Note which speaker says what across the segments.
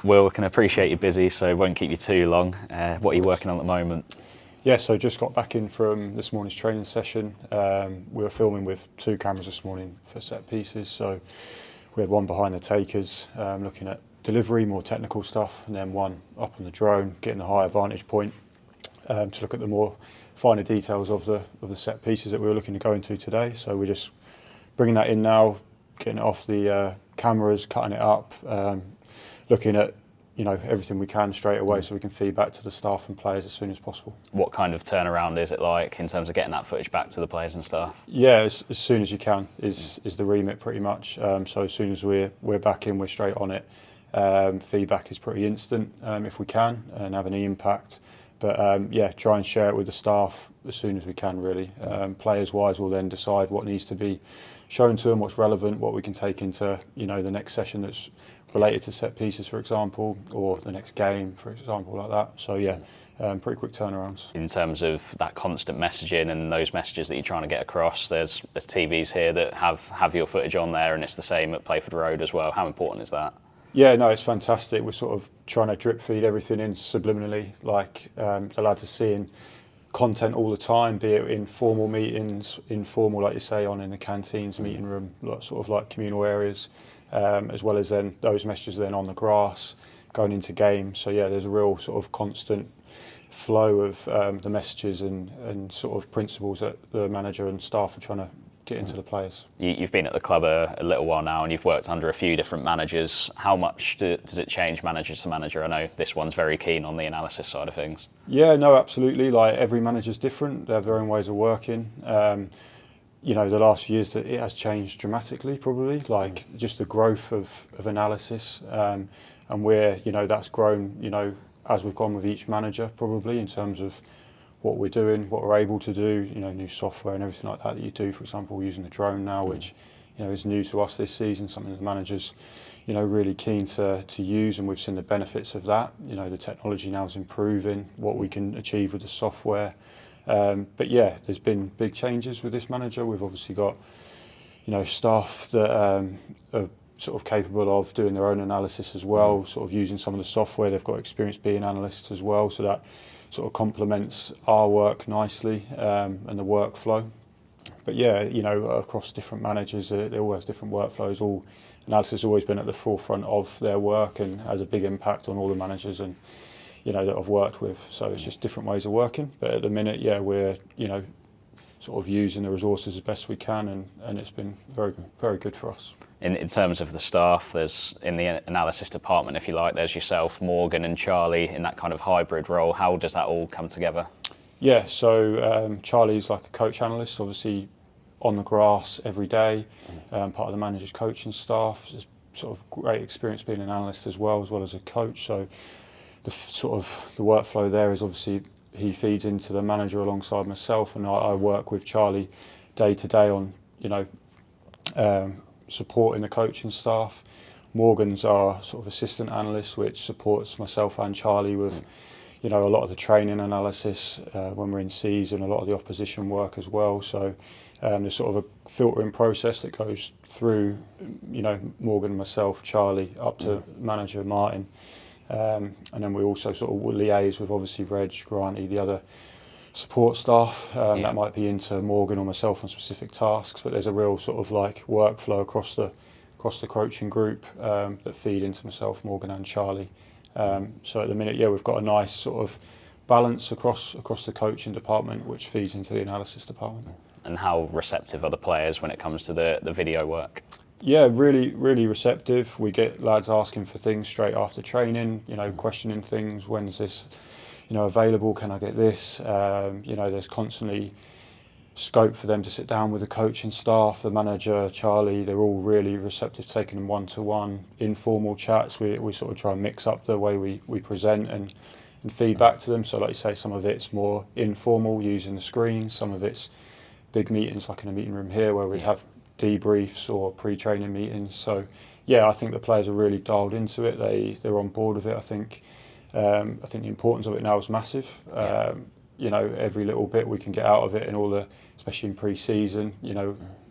Speaker 1: Will, can appreciate you're busy, so won't keep you too long. What are you working on at the moment?
Speaker 2: Yeah, so just got back in from this morning's training session. We were filming with 2 cameras this morning for set pieces. So we had one behind the takers, looking at delivery, more technical stuff, and then one up on the drone, getting a higher vantage point to look at the more finer details of the set pieces that we were looking to go into today. So we're just bringing that in now, getting it off the cameras, cutting it up, looking at everything we can straight away so we can feed back to the staff and players as soon as possible.
Speaker 1: What kind of turnaround is it like in terms of getting that footage back to the players and staff?
Speaker 2: Yeah, as soon as you can is the remit pretty much. So as soon as we're back in, we're straight on it. Feedback is pretty instant if we can and have any impact. But yeah, try and share it with the staff as soon as we can really. Players wise, we'll then decide what needs to be shown to them, what's relevant, what we can take into the next session that's related to set pieces, for example, or the next game, for example, like that. So yeah, pretty quick turnarounds.
Speaker 1: In terms of that constant messaging and those messages that you're trying to get across, there's TVs here that have your footage on there, and it's the same at Playford Road as well. How important is that?
Speaker 2: Yeah, no, it's fantastic. We're sort of trying to drip feed everything in subliminally, like the lads are seeing content all the time, be it in formal meetings, informal, like you say, in the canteens, meeting room, sort of like communal areas, as well as then those messages then on the grass, going into games. So yeah, there's a real sort of constant flow of the messages and sort of principles that the manager and staff are trying to get into the players.
Speaker 1: You've been at the club a little while now and you've worked under a few different managers. How much does it change manager to manager? I know this one's very keen on the analysis side of things.
Speaker 2: Yeah, no, absolutely. Like every manager's different. They have their own ways of working. The last few years it has changed dramatically, probably, like just the growth of analysis. And where, that's grown, as we've gone with each manager, probably, in terms of what we're doing, what we're able to do, new software and everything like that you do, for example, using the drone now, which, is new to us this season, something the managers, really keen to use, and we've seen the benefits of that. The technology now is improving what we can achieve with the software. But yeah, there's been big changes with this manager. We've obviously got, staff that are sort of capable of doing their own analysis as well, sort of using some of the software. They've got experience being analysts as well, so that sort of complements our work nicely and the workflow. But yeah, across different managers, they all have different workflows. All analysis has always been at the forefront of their work and has a big impact on all the managers and that I've worked with. So it's just different ways of working. But at the minute, yeah, we're sort of using the resources as best we can, and it's been very, very good for us.
Speaker 1: In terms of the staff, there's in the analysis department, if you like, there's yourself, Morgan and Charlie in that kind of hybrid role. How does that all come together?
Speaker 2: Yeah, so Charlie's like a coach analyst, obviously on the grass every day, part of the manager's coaching staff. There's sort of great experience being an analyst as well as a coach. So the workflow there is obviously he feeds into the manager alongside myself, and I work with Charlie day to day on supporting the coaching staff. Morgan's our sort of assistant analyst, which supports myself and Charlie with a lot of the training analysis when we're in season, a lot of the opposition work as well. So there's sort of a filtering process that goes through Morgan, myself, Charlie, up to manager Martin. And then we also sort of liaise with obviously Reg, Granty, the other support staff that might be into Morgan or myself on specific tasks, but there's a real sort of like workflow across the coaching group that feed into myself, Morgan and Charlie. So at the minute, yeah, we've got a nice sort of balance across the coaching department, which feeds into the analysis department.
Speaker 1: And how receptive are the players when it comes to the video work?
Speaker 2: Yeah, really, really receptive. We get lads asking for things straight after training, questioning things. When's this, available? Can I get this? There's constantly scope for them to sit down with the coaching staff, the manager, Charlie. They're all really receptive, taking them one-to-one, informal chats. We sort of try and mix up the way we present and feed back to them. So like you say, some of it's more informal, using the screen. Some of it's big meetings, like in a meeting room here, where we'd have debriefs or pre-training meetings. So yeah, I think the players are really dialed into it. They're on board with it. I think the importance of it now is massive. Every little bit we can get out of it, and all the, especially in pre-season,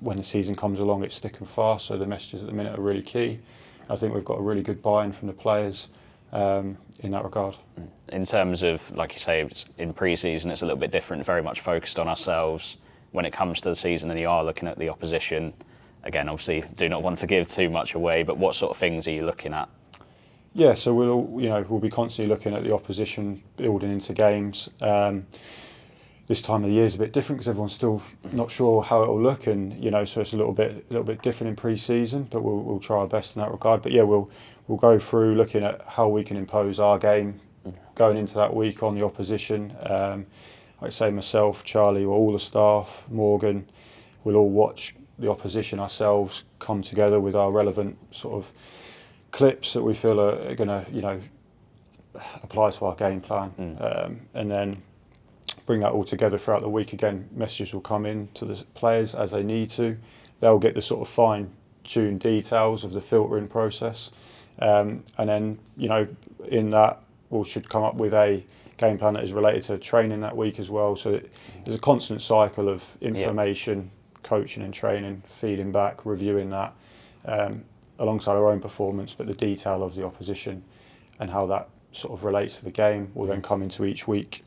Speaker 2: when the season comes along, it's thick and fast. So the messages at the minute are really key. I think we've got a really good buy-in from the players. in that regard.
Speaker 1: In terms of, like you say, in pre-season it's a little bit different, very much focused on ourselves. When it comes to the season and you are looking at the opposition, again, obviously do not want to give too much away, but what sort of things are you looking at?
Speaker 2: Yeah, so we'll be constantly looking at the opposition, building into games. This time of the year is a bit different because everyone's still not sure how it will look, and so it's a little bit different in pre-season. But we'll try our best in that regard. But yeah, we'll go through looking at how we can impose our game going into that week on the opposition. Like I say, myself, Charlie, all the staff, Morgan, we'll all watch the opposition ourselves, come together with our relevant sort of clips that we feel are going to apply to our game plan, and then bring that all together throughout the week. Again, messages will come in to the players as they need to. They'll get the sort of fine-tuned details of the filtering process, and then in that we should come up with a game plan that is related to training that week as well. So there's a constant cycle of information, coaching and training, feeding back, reviewing that alongside our own performance, but the detail of the opposition and how that sort of relates to the game will then come into each week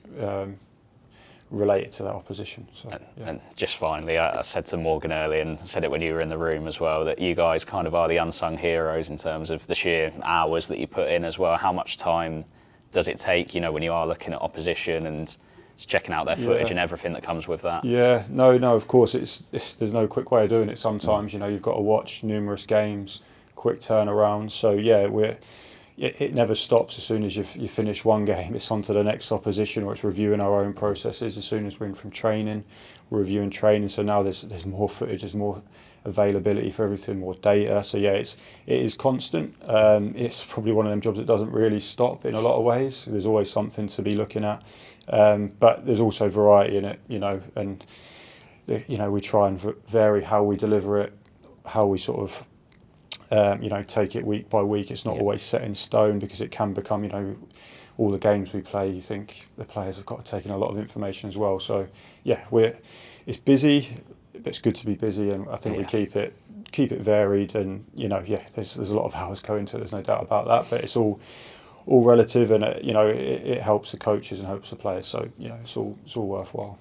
Speaker 2: related to that opposition. So,
Speaker 1: and just finally, I said to Morgan earlier, and said it when you were in the room as well, that you guys kind of are the unsung heroes in terms of the sheer hours that you put in as well. How much time does it take, when you are looking at opposition and checking out their footage and everything that comes with that?
Speaker 2: Yeah, no, of course, there's no quick way of doing it. Sometimes, you've got to watch numerous games, quick turnaround. So yeah, it never stops. As soon as you finish one game, it's on to the next opposition, or it's reviewing our own processes. As soon as we're in from training, we're reviewing training. So now there's more footage, there's more availability for everything, more data. So yeah, it is constant. It's probably one of them jobs that doesn't really stop in a lot of ways. There's always something to be looking at, but there's also variety in it, and we try and vary how we deliver it, how we sort of take it week by week. It's not always set in stone, because it can become, all the games we play, you think the players have got to take in a lot of information as well. So yeah, it's busy, but it's good to be busy, and I think we keep it varied, and there's a lot of hours go into it, there's no doubt about that, but it's all relative, and it helps the coaches and helps the players, so it's all worthwhile.